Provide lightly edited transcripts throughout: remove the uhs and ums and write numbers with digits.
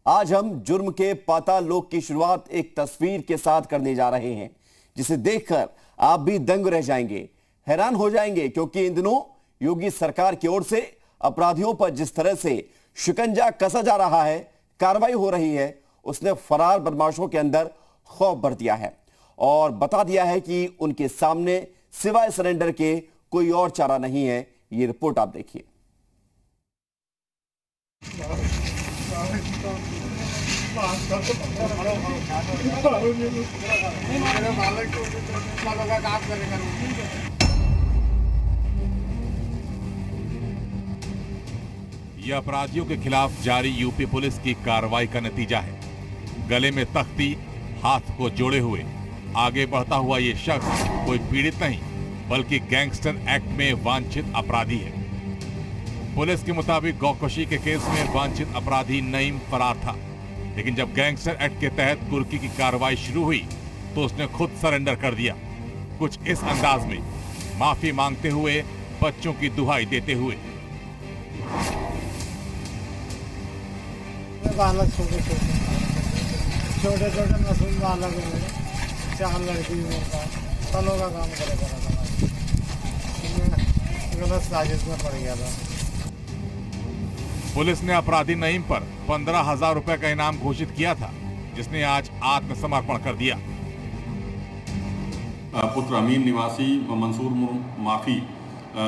आज हम जुर्म के पाताल लोक की शुरुआत एक तस्वीर के साथ करने जा रहे हैं, जिसे देखकर आप भी दंग रह जाएंगे, हैरान हो जाएंगे, क्योंकि इन दिनों योगी सरकार की ओर से अपराधियों पर जिस तरह से शिकंजा कसा जा रहा है, कार्रवाई हो रही है, उसने फरार बदमाशों के अंदर खौफ भर दिया है और बता दिया है कि उनके सामने सिवाय सरेंडर के कोई और चारा नहीं है। ये रिपोर्ट आप देखिए। यह अपराधियों के खिलाफ जारी यूपी पुलिस की कार्रवाई का नतीजा है। गले में तख्ती, हाथ को जोड़े हुए आगे बढ़ता हुआ ये शख्स कोई पीड़ित नहीं बल्कि गैंगस्टर एक्ट में वांछित अपराधी है। पुलिस के मुताबिक गौकशी के केस में वांछित अपराधी नईम फरार था, लेकिन जब गैंगस्टर एक्ट के तहत कुर्की की कार्रवाई शुरू हुई तो उसने खुद सरेंडर कर दिया। कुछ इस अंदाज में, माफी मांगते हुए, बच्चों की दुहाई देते हुए। बालक छोटे छोटे मासूम बालक हैं, 4 लड़की सालों का काम करेगा, गलत साजिश में पड़ गया था। पुलिस ने अपराधी नईम पर 15,000 रुपए का इनाम घोषित किया था, जिसने आज आत्मसमर्पण कर दिया। पुत्र अमीन निवासी मंसूर माफी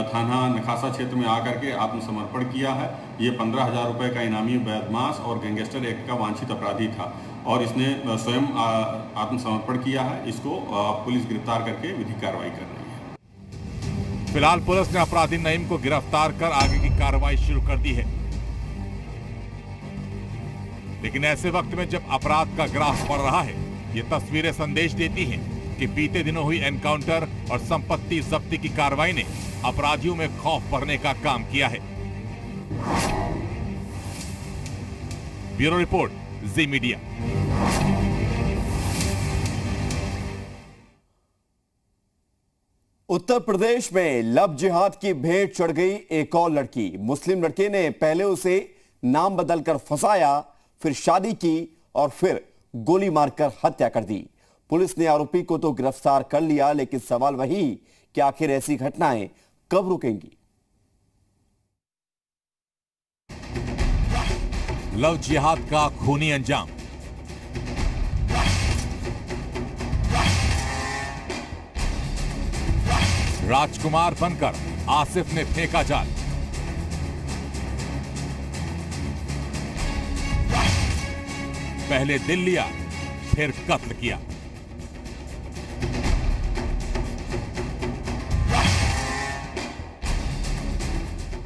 थाना नखासा क्षेत्र में आकर के आत्मसमर्पण किया है। ये 15,000 रुपए का इनामी बदमाश और गैंगस्टर एक्ट का वांछित अपराधी था और इसने स्वयं आत्मसमर्पण किया है। इसको पुलिस गिरफ्तार करके विधिक कार्रवाई कर रही है। फिलहाल पुलिस ने अपराधी नईम को गिरफ्तार कर आगे की कार्रवाई शुरू कर दी है। लेकिन ऐसे वक्त में जब अपराध का ग्राफ बढ़ रहा है, ये तस्वीरें संदेश देती हैं कि बीते दिनों हुई एनकाउंटर और संपत्ति जब्ती की कार्रवाई ने अपराधियों में खौफ भरने का काम किया है। ब्यूरो रिपोर्ट, जी मीडिया। उत्तर प्रदेश में लव जिहाद की भेंट चढ़ गई एक और लड़की। मुस्लिम लड़के ने पहले उसे नाम बदलकर फंसाया, फिर शादी की और फिर गोली मारकर हत्या कर दी। पुलिस ने आरोपी को तो गिरफ्तार कर लिया, लेकिन सवाल वही कि आखिर ऐसी घटनाएं कब रुकेंगी। लव जिहाद का खूनी अंजाम। राजकुमार बनकर आसिफ ने फेंका जाल। पहले दिल लिया, फिर कत्ल किया।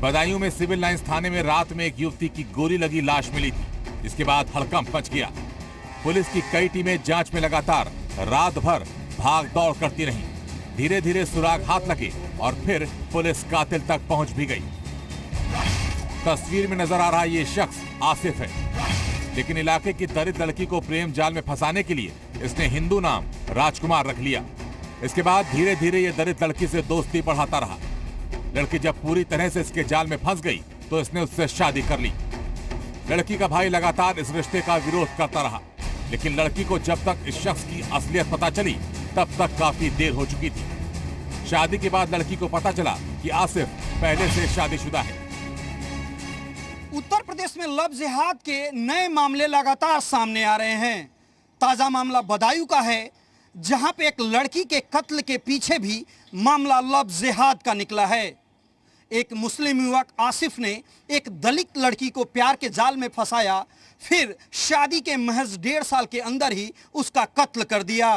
बदायूं में सिविल लाइंस थाने में रात में एक युवती की गोली लगी लाश मिली थी, जिसके बाद हड़कंप मच गया। पुलिस की कई टीमें जांच में लगातार रात भर भाग दौड़ करती रहीं। धीरे धीरे सुराग हाथ लगे और फिर पुलिस कातिल तक पहुंच भी गई। तस्वीर में नजर आ रहा ये शख्स आसिफ है, लेकिन इलाके की दलित लड़की को प्रेम जाल में फंसाने के लिए इसने हिंदू नाम राजकुमार रख लिया। इसके बाद धीरे धीरे ये दलित लड़की से दोस्ती बढ़ाता रहा। लड़की जब पूरी तरह से इसके जाल में फंस गई तो इसने उससे शादी कर ली। लड़की का भाई लगातार इस रिश्ते का विरोध करता रहा, लेकिन लड़की को जब तक इस शख्स की असलियत पता चली तब तक काफी देर हो चुकी थी। शादी के बाद लड़की को पता चला कि आसिफ पहले से शादीशुदा है। उत्तर प्रदेश में लव जिहाद के नए मामले लगातार सामने आ रहे हैं। ताजा मामला बदायूं का है, जहां पे एक लड़की के कत्ल के पीछे भी मामला लव जिहाद का निकला है। एक मुस्लिम युवक आसिफ ने एक दलित लड़की को प्यार के जाल में फंसाया, फिर शादी के महज 1.5 साल के अंदर ही उसका कत्ल कर दिया।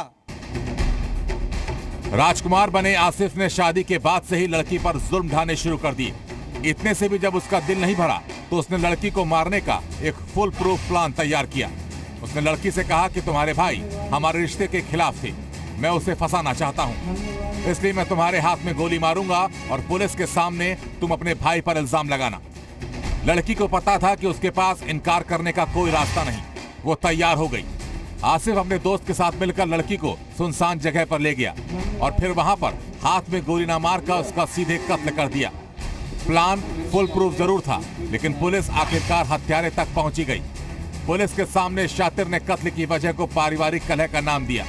राजकुमार बने आसिफ ने शादी के बाद से ही लड़की पर जुल्म ढाने शुरू कर दिए। इतने से भी जब उसका दिल नहीं भरा तो उसने लड़की को मारने का एक फुल प्रूफ प्लान तैयार किया। उसने लड़की से कहा कि तुम्हारे भाई हमारे रिश्ते के खिलाफ थे, मैं उसे फंसाना चाहता हूँ, इसलिए मैं तुम्हारे हाथ में गोली मारूंगा और पुलिस के सामने तुम अपने भाई पर इल्जाम लगाना। लड़की को पता था कि उसके पास इनकार करने का कोई रास्ता नहीं। वो तैयार हो गई। आसिफ अपने दोस्त के साथ मिलकर लड़की को सुनसान जगह पर ले गया और फिर वहां पर हाथ में गोली न मारकर उसका सीधे कत्ल कर दिया। प्लान फुल प्रूफ जरूर था, लेकिन पुलिस आखिरकार हत्यारे तक पहुंची गई। पुलिस के सामने शातिर ने कत्ल की वजह को पारिवारिक कलह का नाम दिया।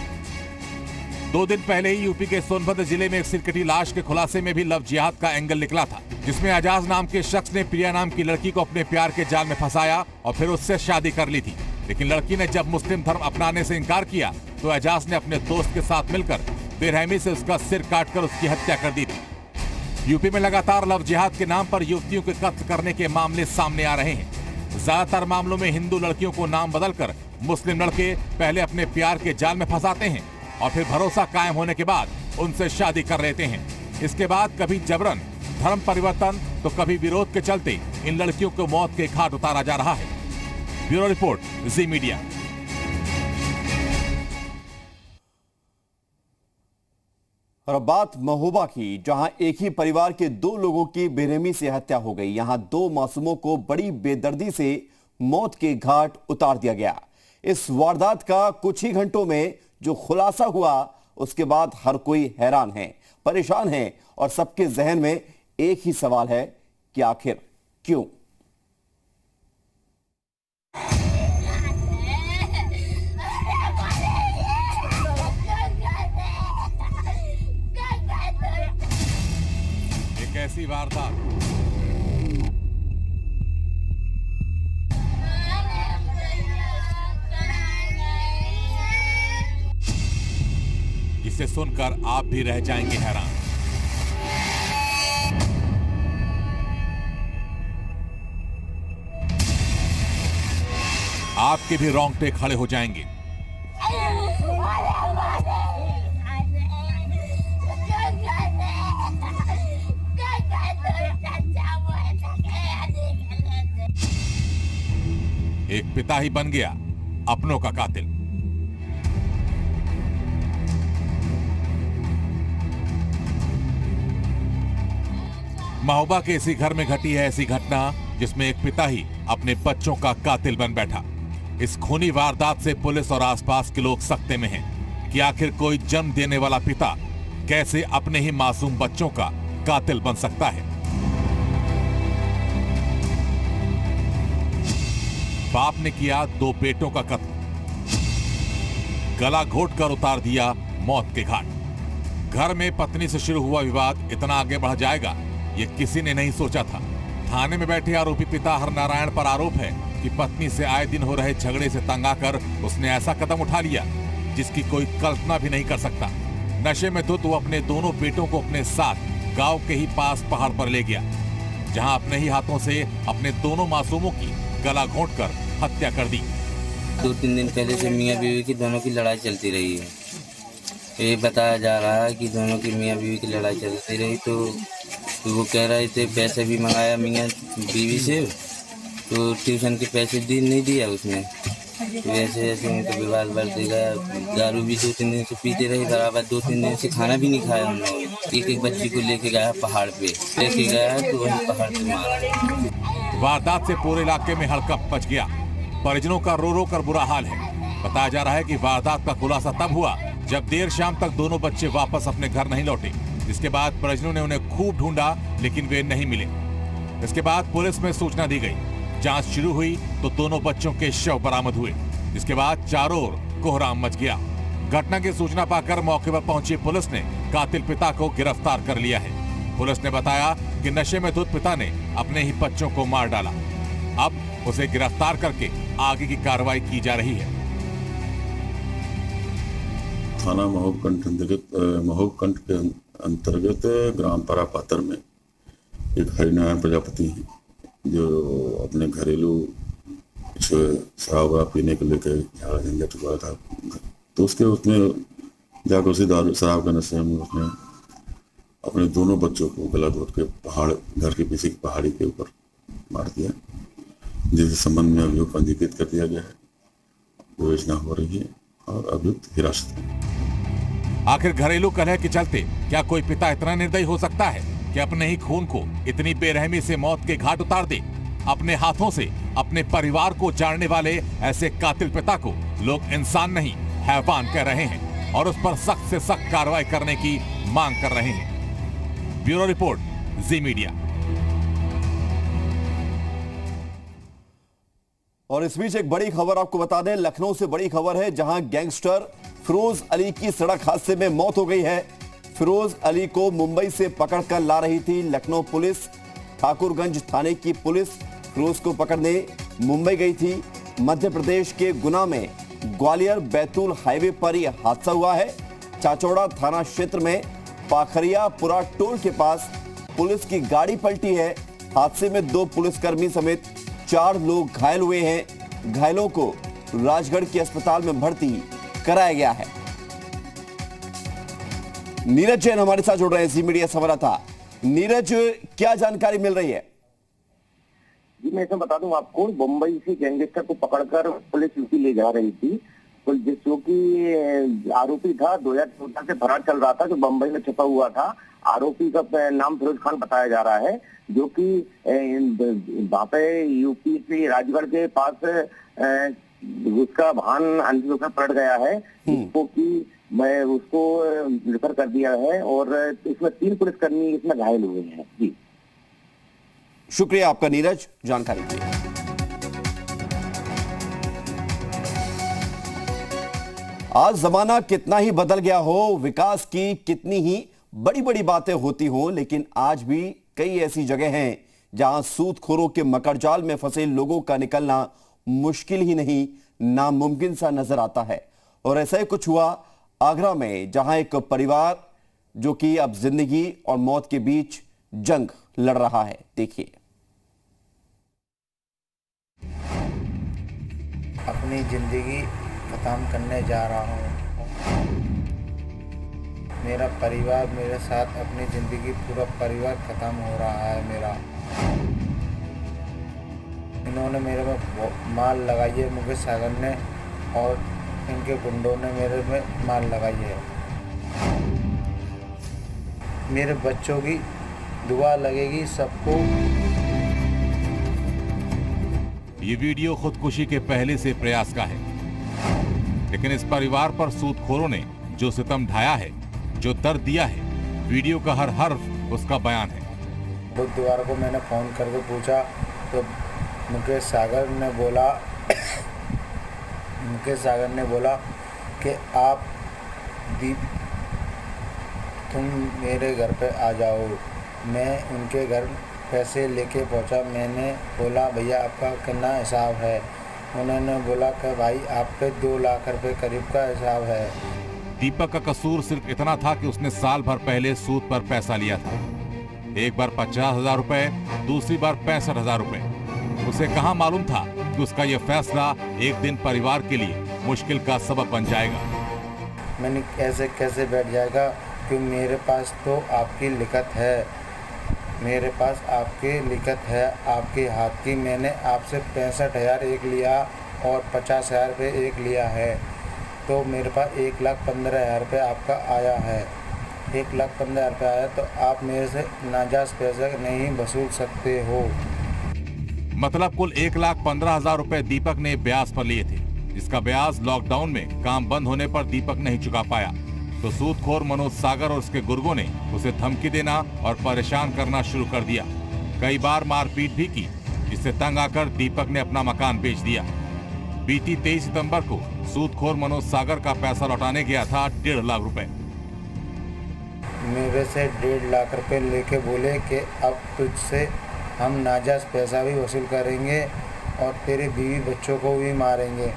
2 दिन पहले ही यूपी के सोनभद्र जिले में एक सिरकटी लाश के खुलासे में भी लव जिहाद का एंगल निकला था, जिसमें एजाज नाम के शख्स ने प्रिया नाम की लड़की को अपने प्यार के जाल में फंसाया और फिर उससे शादी कर ली थी। लेकिन लड़की ने जब मुस्लिम धर्म अपनाने से इनकार किया तो एजाज ने अपने दोस्त के साथ मिलकर बेरहमी से उसका सिर काटकर उसकी हत्या कर दी थी। यूपी में लगातार लव जिहाद के नाम पर युवतियों के कत्ल करने के मामले सामने आ रहे हैं। ज्यादातर मामलों में हिंदू लड़कियों को नाम बदलकर मुस्लिम लड़के पहले अपने प्यार के जाल में फंसाते हैं और फिर भरोसा कायम होने के बाद उनसे शादी कर लेते हैं। इसके बाद कभी जबरन धर्म परिवर्तन तो कभी विरोध के चलते इन लड़कियों को मौत के घाट उतारा जा रहा है। ब्यूरो रिपोर्ट, जी मीडिया। और अब बात महोबा की, जहां एक ही परिवार के 2 लोगों की बेरहमी से हत्या हो गई। यहां 2 मासूमों को बड़ी बेदर्दी से मौत के घाट उतार दिया गया। इस वारदात का कुछ ही घंटों में जो खुलासा हुआ, उसके बाद हर कोई हैरान है, परेशान है और सबके जहन में एक ही सवाल है कि आखिर क्यों? एक ऐसी वारदात जिसे सुनकर आप भी रह जाएंगे हैरान। आपके भी रोंगटे खड़े हो जाएंगे। एक पिता ही बन गया अपनों का कातिल। महोबा के इसी घर में घटी है ऐसी घटना जिसमें एक पिता ही अपने बच्चों का कातिल बन बैठा। इस खूनी वारदात से पुलिस और आसपास के लोग सकते में हैं कि आखिर कोई जन्म देने वाला पिता कैसे अपने ही मासूम बच्चों का कातिल बन सकता है। बाप ने किया 2 बेटों का कत्ल, गला घोटकर उतार दिया मौत के घाट। घर में पत्नी से शुरू हुआ विवाद इतना आगे बढ़ जाएगा ये किसी ने नहीं सोचा था। थाने में बैठे आरोपी पिता हरनारायण पर आरोप है कि पत्नी से आए दिन हो रहे झगड़े से तंग आकर उसने ऐसा कदम उठा लिया जिसकी कोई कल्पना भी नहीं कर सकता। नशे में धुत वो अपने दोनों बेटों को अपने साथ गांव के ही पास पहाड़ पर ले गया, जहां अपने ही हाथों से अपने दोनों मासूमों की गला घोंटकर हत्या कर दी। 2-3 दिन पहले से मियां बीवी की दोनों की लड़ाई चलती रही है। ये बताया जा रहा है कि दोनों की मियां बीवी की लड़ाई चलती रही तो वो कह रहे थे पैसे भी मंगाया मियां बीवी से, तो ट्यूशन के पैसे नहीं दिया उसने। तो ऐसे ऐसे उनका विवाद बढ़ते गया। दारू भी 2-3 दिन से पीते रहे बराबर। 2-3 दिन से खाना भी नहीं खाया उन लोगों। एक बच्ची को लेके गया पहाड़ पे, लेके गया तो वही पहाड़ पे मारा। वारदात से पूरे इलाके में हड़कंप मच गया। परिजनों का रो रो कर बुरा हाल है। बताया जा रहा है कि वारदात का खुलासा तब हुआ जब देर शाम तक दोनों बच्चे वापस अपने घर नहीं लौटे। इसके बाद परिजनों ने उन्हें खूब ढूंढा लेकिन वे नहीं मिले। इसके बाद पुलिस में सूचना दी गई। जांच शुरू हुई तो दोनों बच्चों के शव बरामद हुए। इसके बाद चारों ओर कोहराम मच गया। घटना की सूचना पाकर मौके पर पहुंची पुलिस ने कातिल पिता को गिरफ्तार कर लिया है। पुलिस ने बताया कि नशे में धुत पिता ने अपने ही बच्चों को मार डाला। अब उसे गिरफ्तार करके आगे की कार्रवाई की जा रही है। थाना महोबकंठ के अंतर्गत ग्राम परापातर में एक हरिनारायण प्रजापति हैं जो अपने घरेलू शराब पीने को लेकर झाड़ा झंझट हुआ था, तो उसमें जाकर उसी दारू शराब के नशे में उसने अपने दोनों बच्चों को गला घोट के पहाड़ घर के पीछे की पहाड़ी के ऊपर मार दिया, जिसके संबंध में अभियुक्त पंजीकृत कर दिया गया है। विवेचना हो रही है और अभियुक्त हिरासत में। आखिर घरेलू कलह के चलते क्या कोई पिता इतना निर्दयी हो सकता है कि अपने ही खून को इतनी बेरहमी से मौत के घाट उतार दे? अपने हाथों से अपने परिवार को जाड़ने वाले ऐसे कातिल पिता को लोग इंसान नहीं हैवान कह रहे हैं और उस पर सख्त से सख्त कार्रवाई करने की मांग कर रहे हैं। ब्यूरो रिपोर्ट, जी मीडिया। और इस बीच एक बड़ी खबर आपको बता दें, लखनऊ से बड़ी खबर है, जहां गैंगस्टर फिरोज अली की सड़क हादसे में मौत हो गई है। फिरोज अली को मुंबई से पकड़कर ला रही थी लखनऊ पुलिस। ठाकुरगंज थाने की पुलिस फिरोज को पकड़ने मुंबई गई थी। मध्य प्रदेश के गुना में ग्वालियर बैतूल हाईवे पर यह हादसा हुआ है। चाचौड़ा थाना क्षेत्र में पाखरियापुरा टोल के पास पुलिस की गाड़ी पलटी है। हादसे में 2 पुलिसकर्मी समेत 4 लोग घायल हुए हैं। घायलों को राजगढ़ के अस्पताल में भर्ती कराया गया है। नीरज जैन हमारे साथ जुड़ रहे हैं, जी मीडिया संवाददाता। नीरज, क्या जानकारी मिल रही है? जी मैं इसमें बता दूं आपको, मुंबई से गैंगस्टर को पकड़कर पुलिस यूपी ले जा रही थी। तो जो कि आरोपी था 2014 से फरार चल रहा था, जो मुंबई में छिपा हुआ था। आरोपी का नाम फिरोज खान बताया जा रहा है, जो कि वहां पे यूपी से राजगढ़ के पास उसका वाहन अंतिम रूप में पलट गया है, जिसको कि मैं उसको रिफर कर दिया है और इसमें 3 पुलिसकर्मी इसमें घायल हुए हैं। जी शुक्रिया आपका नीरज, जानकारी के लिए। आज जमाना कितना ही बदल गया हो, विकास की कितनी ही बड़ी बड़ी बातें होती हो, लेकिन आज भी कई ऐसी जगह हैं जहां सूदखोरों के मकड़जाल में फंसे लोगों का निकलना मुश्किल ही नहीं, नामुमकिन सा नजर आता है। और ऐसा ही कुछ हुआ आगरा में, जहां एक परिवार जो कि अब जिंदगी और मौत के बीच जंग लड़ रहा है। देखिए। अपनी जिंदगी खत्म करने जा रहा हूँ। मेरा परिवार मेरे साथ, अपनी जिंदगी पूरा परिवार खत्म हो रहा है मेरा। इन्होंने मेरे में माल लगाई है, मुकेश सागर ने और इनके गुंडों ने मेरे में माल लगाई है। मेरे बच्चों की दुआ लगेगी सबको। ये वीडियो खुदकुशी के पहले से प्रयास का है, लेकिन इस परिवार पर सूदखोरों ने जो सितम ढाया है, जो दर्द दिया है, वीडियो का हर हर्फ उसका बयान है। बुधवार को मैंने फोन करके पूछा तो मुकेश सागर ने बोला कि आप तुम मेरे घर पे आ जाओ। मैं उनके घर पैसे लेके पहुंचा। मैंने बोला भैया आपका कितना हिसाब है? उन्होंने बोला कि भाई आप पे 2 लाख रुपए करीब का हिसाब है। दीपक का कसूर सिर्फ इतना था कि उसने साल भर पहले सूद पर पैसा लिया था। एक बार 50,000 रुपए, दूसरी बार 65,000 रुपए। उसे कहां मालूम था कि उसका यह फैसला एक दिन परिवार के लिए मुश्किल का सबब बन जाएगा। मैंने कैसे बैठ जाएगा, कि मेरे पास तो आपकी लिखत है, मेरे पास आपकी लिखत है आपके हाथ की। मैंने आपसे 65,000 एक लिया और 50,000 रुपये एक लिया है, तो मेरे पास 1,15,000 रुपये आपका आया है। 1,15,000 रुपये आया तो आप मेरे से नाजायज़ पैसा नहीं वसूल सकते हो। मतलब कुल 1,15,000 रुपए दीपक ने ब्याज पर लिए थे, जिसका ब्याज लॉकडाउन में काम बंद होने पर दीपक नहीं चुका पाया। तो सूदखोर मनोज सागर और उसके गुर्गों ने उसे धमकी देना और परेशान करना शुरू कर दिया। कई बार मारपीट भी की, जिससे तंग आकर दीपक ने अपना मकान बेच दिया। बीती 23 सितंबर को सूदखोर मनोज सागर का पैसा लौटाने गया था 1.5 लाख रुपए। मेरे से 1.5 लाख रुपए लेके बोले कि अब तुझसे हम नाजायज़ पैसा भी वसूल करेंगे और तेरे बीवी बच्चों को भी मारेंगे।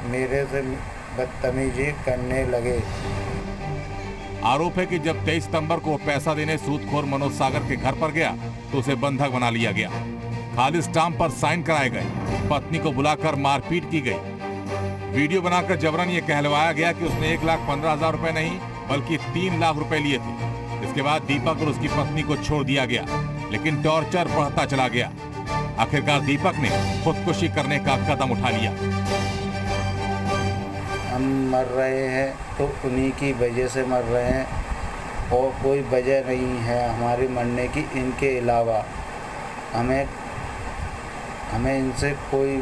मेरे से बदतमीजी करने लगे। आरोप है कि जब 23 सितंबर को पैसा देने सूदखोर मनोज सागर के घर पर गया तो उसे बंधक बना लिया गया। खाली स्टाम्प पर साइन कराए गए, पत्नी को बुलाकर मारपीट की गई। वीडियो बनाकर जबरन ये कहलवाया गया कि उसने 1,15,000 रुपए नहीं बल्कि 3 लाख रुपए लिए थे। इसके बाद दीपक और उसकी पत्नी को छोड़ दिया गया, लेकिन टॉर्चर बढ़ता चला गया। आखिरकार दीपक ने खुदकुशी करने का कदम उठा लिया। हम मर रहे हैं तो उन्हीं की वजह से मर रहे हैं और कोई वजह नहीं है हमारे मरने की इनके अलावा। हमें इनसे कोई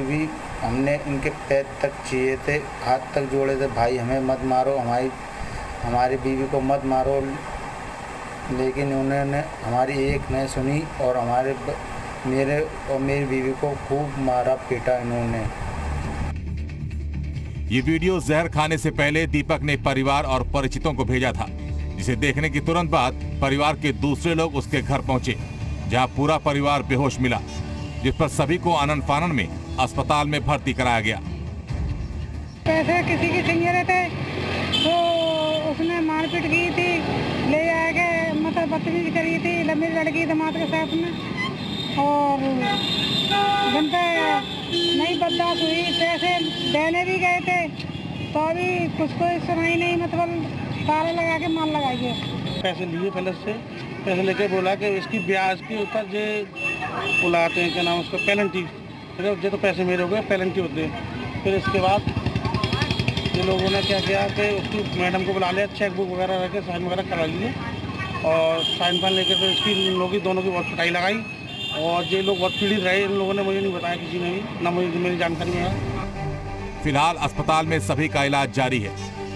भी हमने इनके पैर तक चाहिए थे, हाथ तक जोड़े थे, भाई हमें मत मारो, हमारी बीवी को मत मारो। लेकिन उन्होंने हमारी एक नहीं सुनी और मेरे और मेरी बीवी को खूब मारा पीटा इन्होंने। ये वीडियो जहर खाने से पहले दीपक ने परिवार और परिचितों को भेजा था, जिसे देखने की तुरंत बाद परिवार के दूसरे लोग उसके घर पहुंचे, जहां पूरा परिवार बेहोश मिला, जिस पर सभी को आनन फानन में अस्पताल में भर्ती कराया गया। पैसे किसी की सिंगरे थे तो उसने मारपीट की थी, ले जाके मतलब बदतमीजी करी थी लंबी लड़की दामाद के साथ में, और जनता नहीं बर्दाश्त हुई। पैसे देने भी गए थे तो अभी कुछ कोई सुनाई नहीं, मतलब ताला लगा के माल लगाइए। पैसे लिए पहले से, पैसे लेके बोला कि इसकी ब्याज के ऊपर जो बुलाते हैं, क्या नाम उसका, पेनल्टी, जो तो पैसे मेरे हो गए पेनल्टी होते हैं। फिर इसके बाद ये लोगों ने क्या किया कि उसकी मैडम को बुला लिया, चेक बुक वगैरह रख के साइन वगैरह करा लिए, और साइन फाइन लेके फिर इसकी इन लोगों की दोनों की बहुत पिटाई लगाई, और ये लोग बहुत पीड़ित रहे। इन लोगों ने मुझे नहीं बताया, किसी ने भी, ना मुझे मेरी जानकारी में है। फिलहाल अस्पताल में सभी का इलाज जारी है।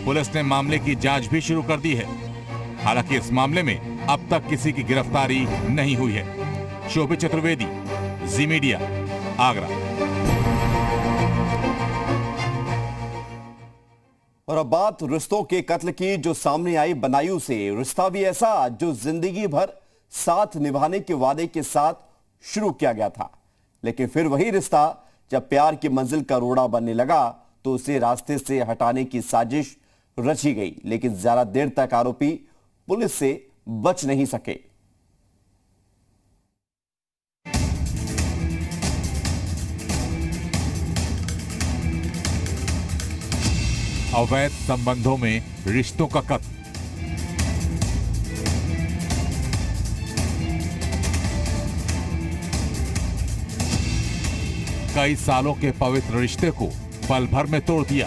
पुलिस ने मामले की जांच भी शुरू कर दी है। हालांकि इस मामले में अब तक किसी की गिरफ्तारी नहीं हुई है। शोभित चतुर्वेदी, जी मीडिया, आगरा। और अब बात रिश्तों के कत्ल की, जो सामने आई बदायूं से। रिश्ता भी ऐसा जो जिंदगी भर साथ निभाने के वादे के साथ शुरू किया गया था, लेकिन फिर वही रिश्ता जब प्यार की मंजिल का रोड़ा बनने लगा तो उसे रास्ते से हटाने की साजिश रची गई, लेकिन ज्यादा देर तक आरोपी पुलिस से बच नहीं सके। अवैध संबंधों में रिश्तों का कत्ल। कई सालों के पवित्र रिश्ते को पल भर में तोड़ दिया।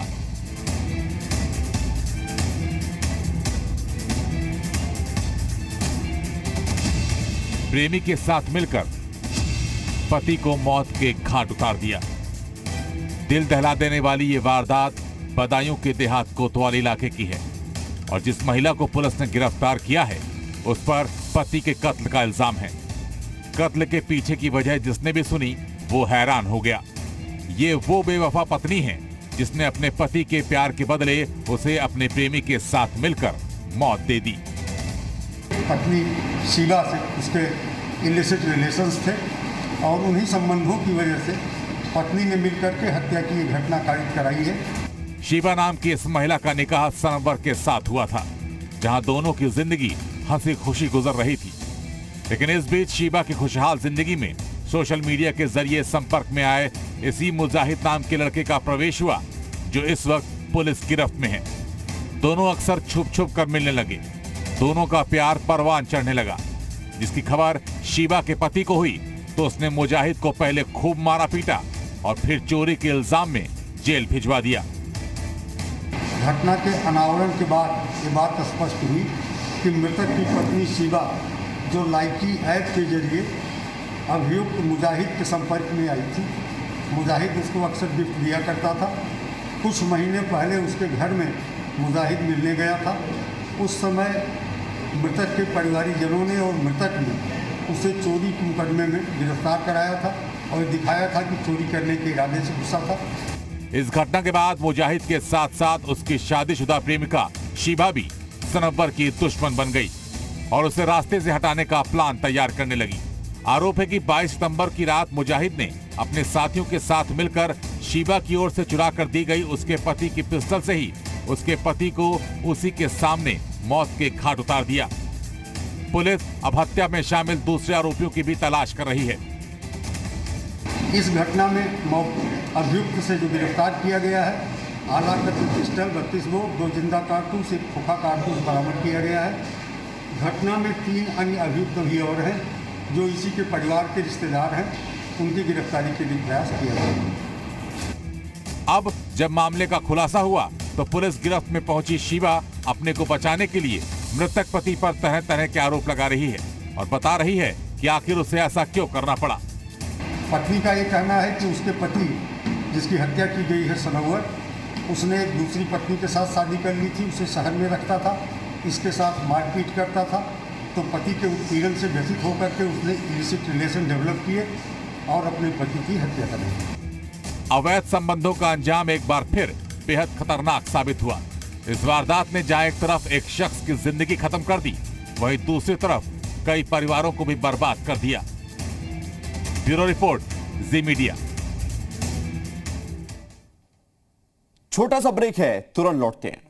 प्रेमी के साथ मिलकर पति को मौत के घाट उतार दिया। दिल दहला देने वाली ये वारदात बदायूं के देहात कोतवाल इलाके की है, और जिस महिला को पुलिस ने गिरफ्तार किया है उस पर पति के कत्ल का इल्जाम है। कत्ल के पीछे की वजह जिसने भी सुनी वो हैरान हो गया। ये वो बेवफा पत्नी है जिसने अपने पति के प्यार के बदले उसे अपने प्रेमी के साथ मिलकर मौत दे दी। पत्नी शीला से उसके इलिसिट रिलेशंस थे, और उन्हीं संबंधों की वजह से पत्नी ने मिलकर के हत्या की घटना कारित कराई है। शीबा नाम की इस महिला का निकाह सनवर के साथ हुआ था, जहां दोनों की जिंदगी हंसी खुशी गुजर रही थी। लेकिन इस बीच शीबा की खुशहाल जिंदगी में सोशल मीडिया के जरिए संपर्क में आए इसी मुजाहिद नाम के लड़के का प्रवेश हुआ, जो इस वक्त पुलिस गिरफ्त में है। दोनों अक्सर छुप छुप कर मिलने लगे। दोनों का प्यार परवान चढ़ने लगा। जिसकी खबर शीबा के पति को हुई तो उसने मुजाहिद को पहले खूब मारा पीटा और फिर चोरी के इल्जाम में जेल भिजवा दिया। घटना के अनावरण के बाद ये बात स्पष्ट हुई कि मृतक की पत्नी शीबा, जो लाइकी ऐप के जरिए अभियुक्त मुजाहिद के संपर्क में आई थी, मुजाहिद उसको अक्सर गिफ्ट दिया करता था। कुछ महीने पहले उसके घर में मुजाहिद मिलने गया था। उस समय मृतक के परिवारीजनों ने और मृतक ने उसे चोरी के मुकदमे में गिरफ्तार कराया था और दिखाया था कि चोरी करने के इरादे से गुस्सा था। इस घटना के बाद मुजाहिद के साथ साथ उसकी शादीशुदा प्रेमिका शीबा भी सनवर की दुश्मन बन गई और उसे रास्ते से हटाने का प्लान तैयार करने लगी। आरोप है कि 22 सितंबर की रात मुजाहिद ने अपने साथियों के साथ मिलकर शीबा की ओर से चुरा कर दी गई उसके पति की पिस्टल से ही उसके पति को उसी के सामने मौत के घाट उतार दिया। पुलिस अब हत्या में शामिल दूसरे आरोपियों की भी तलाश कर रही है। इस घटना में अभियुक्त से जो गिरफ्तार किया गया है, आला कत्ल पिस्टल 32 बोर, 2 जिंदा कारतूस, 1 खोखा कारतूस बरामद किया गया है। घटना में 3 अन्य अभियुक्त भी और हैं जो इसी के परिवार के रिश्तेदार हैं। उनकी गिरफ्तारी के लिए प्रयास किया गया। अब जब मामले का खुलासा हुआ तो पुलिस गिरफ्त में पहुंची शीबा अपने को बचाने के लिए मृतक पति पर तरह तरह के आरोप लगा रही है और बता रही है कि आखिर उसे ऐसा क्यों करना पड़ा। पत्नी का ये कहना है कि उसके पति, जिसकी हत्या की गई है सनवर, उसने एक दूसरी पत्नी के साथ शादी कर ली थी, उसे शहर में रखता था, इसके साथ मारपीट करता था। तो तो पति के उत्पीड़न से व्यथित होकर के उसने इलिसिट रिलेशन डेवलप किए और अपने पति की हत्या कर दी। अवैध संबंधों का अंजाम एक बार फिर बेहद खतरनाक साबित हुआ। इस वारदात ने जहां एक तरफ एक शख्स की जिंदगी खत्म कर दी, वहीं दूसरी तरफ कई परिवारों को भी बर्बाद कर दिया। ब्यूरो रिपोर्ट, जी मीडिया। छोटा सा ब्रेक है, तुरंत लौटते हैं।